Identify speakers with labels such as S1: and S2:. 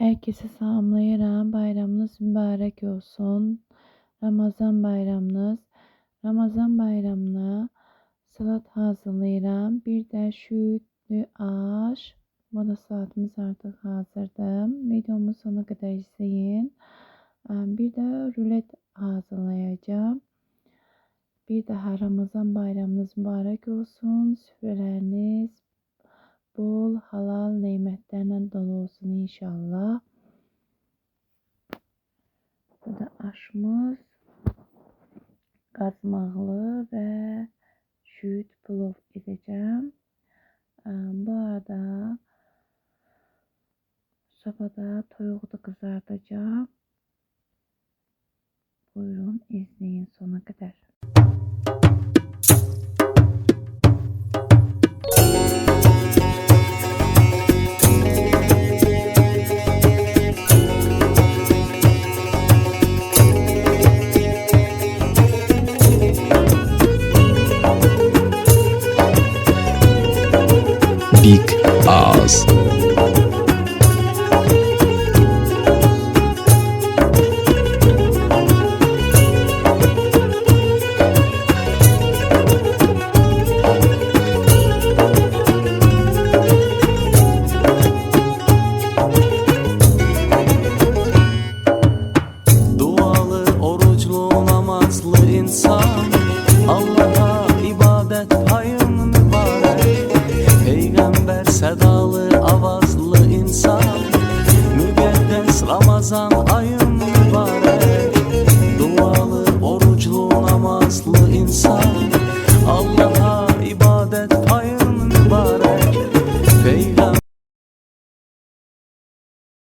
S1: Herkese selamlayıram. Bayramınız mübarek olsun. Ramazan bayramına salat hazırlayıram. Bir də şüydü aş. Moda salatımız artık hazırdır. Videomu sona kadar izleyin. Bir də rulet hazırlayacağım. Bir daha Ramazan bayramınız mübarek olsun. Süfreleriniz bol halal nimetlerle dolu olsun inşallah. Bu da aşımız. Qazmaqlı ve şüyd plov edeceğim. Bu arada sobada toyuğu da kızartacağım. Buyurun izleyin sona kadar.